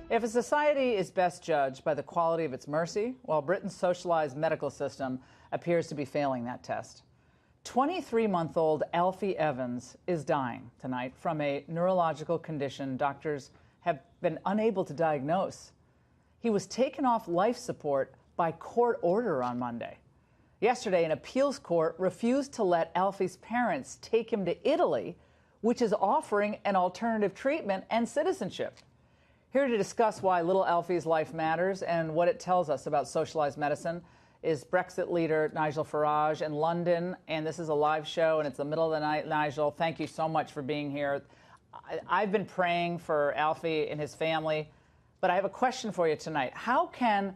If a society is best judged by the quality of its mercy, well, Britain's socialized medical system appears to be failing that test. 23-month-old Alfie Evans is dying tonight from a neurological condition doctors have been unable to diagnose. He was taken off life support by court order on Monday. Yesterday, an appeals court refused to let Alfie's parents take him to Italy, which is offering an alternative treatment and citizenship. Here to discuss why little Alfie's life matters and what it tells us about socialized medicine is Brexit leader Nigel Farage in London. And this is a live show, and it's the middle of the night. Nigel, thank you so much for being here. I've been praying for Alfie and his family, but I have a question for you tonight. How can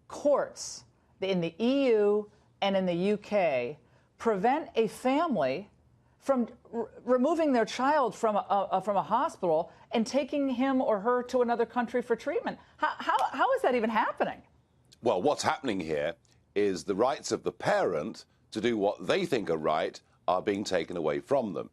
courts in the EU and in the UK prevent a family from removing their child from a hospital and taking him or her to another country for treatment? How is that even happening? Well, what's happening here is the rights of the parent to do what they think are right are being taken away from them.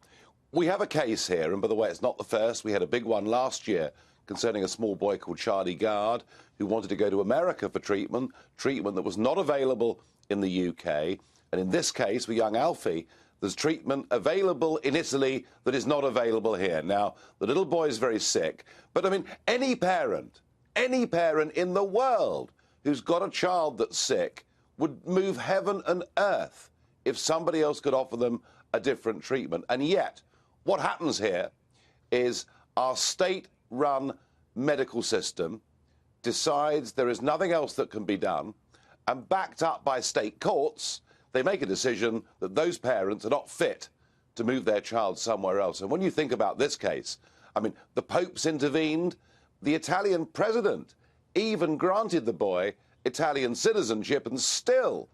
We have a case here, and by the way, it's not the first. We had a big one last year concerning a small boy called Charlie Gard who wanted to go to America for treatment that was not available in the UK. And in this case, with young Alfie, there's treatment available in Italy that is not available here. Now, the little boy is very sick, but I mean, any parent in the world who's got a child that's sick would move heaven and earth if somebody else could offer them a different treatment. And yet, what happens here is our state-run medical system decides there is nothing else that can be done, and backed up by state courts, they make a decision that those parents are not fit to move their child somewhere else. And when you think about this case, I mean, the Pope's intervened, the Italian president even granted the boy Italian citizenship, and still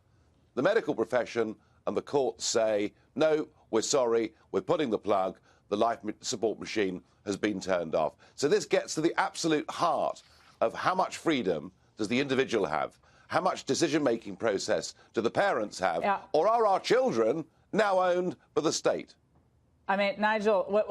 the medical profession and the courts say, no, we're sorry, we're putting the plug, the life support machine has been turned off. So this gets to the absolute heart of how much freedom does the individual have? How much decision-making process do the parents have? Yeah. Or are our children now owned by the state? I mean, Nigel,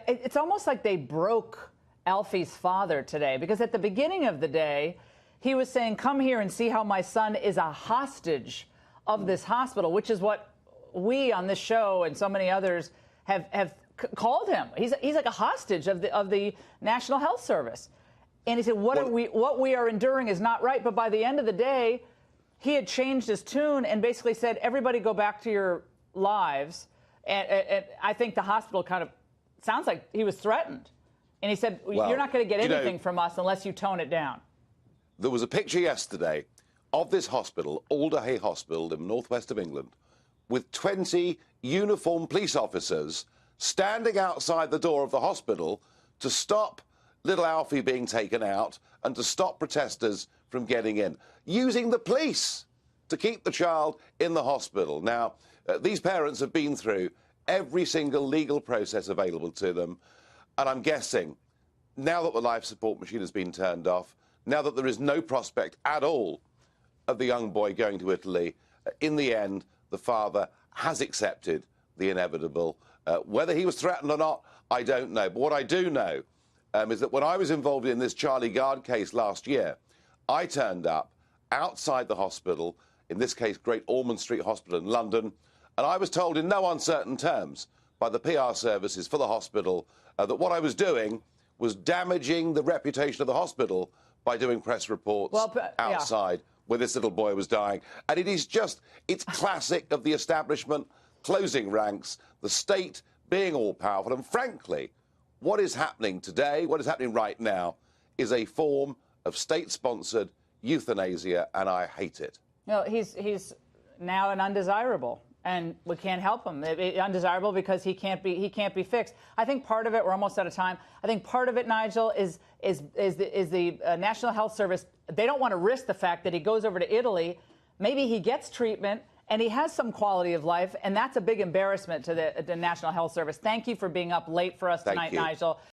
it's almost like they broke Alfie's father today, because at the beginning of the day, he was saying, come here and see how my son is a hostage of this hospital, which is what we on this show and so many others have called him. He's like a hostage of the National Health Service. And he said, what we are enduring is not right. But by the end of the day, he had changed his tune and basically said, everybody go back to your lives. And I think the hospital kind of sounds like he was threatened. And he said, well, you're not going to get anything from us unless you tone it down. There was a picture yesterday of this hospital, Alderhay Hospital in the northwest of England, with 20 uniformed police officers standing outside the door of the hospital to stop little Alfie being taken out and to stop protesters from getting in, using the police to keep the child in the hospital. Now, these parents have been through every single legal process available to them, and I'm guessing now that the life support machine has been turned off, now that there is no prospect at all of the young boy going to Italy, in the end, the father has accepted the inevitable. Whether he was threatened or not, I don't know. But what I do know is that when I was involved in this Charlie Gard case last year, I turned up outside the hospital, in this case Great Ormond Street Hospital in London, and I was told in no uncertain terms by the PR services for the hospital that what I was doing was damaging the reputation of the hospital by doing press reports outside where this little boy was dying. And it is just, it's classic of the establishment closing ranks, the state being all-powerful, and frankly, what is happening today, what is happening right now, is a form of state-sponsored euthanasia, and I hate it. No, he's now an undesirable, and we can't help him. Undesirable because he can't be fixed. I think part of it, we're almost out of time. I think part of it, Nigel, is the National Health Service. They don't want to risk the fact that he goes over to Italy. Maybe he gets treatment and he has some quality of life, and that's a big embarrassment to the National Health Service. Thank you for being up late for us tonight, Nigel.